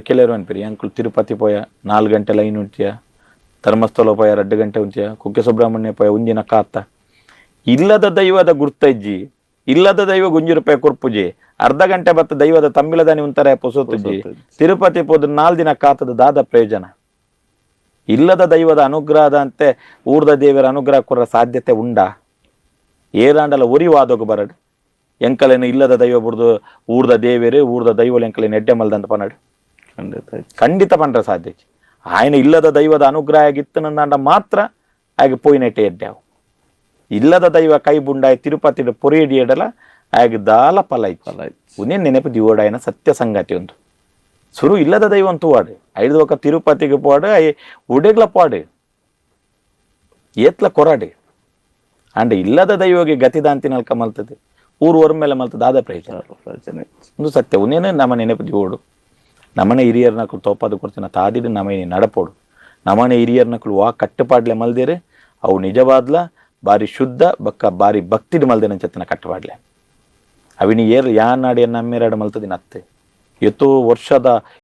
ಕೆಲವರು ಅನ್ಪಿರಿ ಅಂಕುಲ್ ತಿರುಪತಿ ಪೋಯ 4 ಗಂಟೆ ಲೈನ್ ಉಂಚಿಯ, ಧರ್ಮಸ್ಥಳ ಪೋಯ 2 ಗಂಟೆ ಉಂಚಿಯ, ಕುಕ್ಕೆ ಸುಬ್ರಹ್ಮಣ್ಯ ಪೋಯ ಒಂದಿನ ಕಾತ. ಇಲ್ಲದ ದೈವದ ಗುರ್ತಜ್ಜಿ, ಇಲ್ಲದ ದೈವ ಗುಂಜಿ ರೂಪಾಯಿ ಕೊರ್ಪುಜಿ, ಅರ್ಧ ಗಂಟೆ ಬತ್ತ ದೈವದ ತಂಬಿಲದಾನಿ ಉಂತಾರೆ ಪೊಸೋತುಜಿ, ತಿರುಪತಿ ಪೋದ 4 ದಿನ ಕಾತದ ದಾದ ಪ್ರಯೋಜನ. ಇಲ್ಲದ ದೈವದ ಅನುಗ್ರಹದ ಅಂತೆ ಊರ್ದ ದೇವರ ಅನುಗ್ರಹ ಕೊರ ಸಾಧ್ಯತೆ ಉಂಡ? ಏದಾಂಡಲ ಒರಿವಾದೋಗ ಬರಡು ಎಂಕಲೇನು ಇಲ್ಲದ ದೈವ ಬಿಡ್ದು ಊರ್ದ ದೇವೇರು ಊರ್ದ ದೈವಲು ಎಂಕಲೇನು ಎಡ್ಡೆ ಮಲ್ದಂತ ಪನಡು ಖಂಡಿತ ಪಂಡ್ರ ಸಾಧ್ಯ. ಆಯ್ನ ಇಲ್ಲದ ದೈವದ ಅನುಗ್ರಹ ಆಗಿತ್ತು ನಂದಾಂಡ ಮಾತ್ರ ಹಾಗೆ ಪೋಯಿನೆಟ್ಟೆ ಎಡ್ಡೆವು. ಇಲ್ಲದ ದೈವ ಕೈ ಬುಂಡಾಯಿ ತಿರುಪತಿ ಪೊರಿಯಡಿ ಎಡಲ ಹಾಗೆ ದಾಲ ಫಲ ಇತ್ತು. ಉನ್ನೇ ನೆನಪು ದಿವೋಡಾಯನ ಸತ್ಯ ಸಂಗತಿ ಒಂದು ಸುರು ಇಲ್ಲದ ದೈವ ಅಂತೂ ವಾಡು ಐದು ಒಕ್ಕ ತಿರುಪತಿಗೆ ಪಾಡು ಉಡೆಗ್ಲ ಪಾಡು ಏತ್ಲ ಕೊರಾಡು ಅಂಡ್ ಇಲ್ಲದ ದೈವಗೆ ಗತಿದಾಂತಿ ನಲ್ಕ ಮಲ್ತದೆ ಊರು ಓರ್ ಮೇಲೆ ಮಲ್ತದ ಆದ ಪ್ರಯೋಜನ ಒಂದು ಸತ್ಯ ಉನ್ನೇನು ನಮ್ಮ ನೆನಪು ದಿವೋಡು. ನಮ್ಮನೆ ಹಿರಿಯರ್ ನಕಲು ತೋಪದು ಕೊಡ್ತೀನಿ ತಾದಿಡು ನಮ್ಮನೆ ನಡಪೋಡು. ನಮ್ಮನೆ ಹಿರಿಯರ್ ನಕಲು ವಾ ಕಟ್ಟುಪಾಡ್ಲೆ ಮಲ್ದೇರೆ ಅವು ನಿಜವಾದ್ಲ ಬಾರಿ ಶುದ್ಧ ಬಕ್ಕ ಬಾರಿ ಭಕ್ತಿಡ್ ಮಲ್ದೇನೆ ಅಂಚತ್ತಿನ ಕಟ್ಟುಪಾಡ್ಲೆ ಅವಿನಿ ಏರ್ ಯಾ ನಾಡಿ ನಮ್ಮೆರಡು ಮಲ್ತದಿನ ಅತ್ತೆ ಎತ್ತೋ ವರ್ಷದ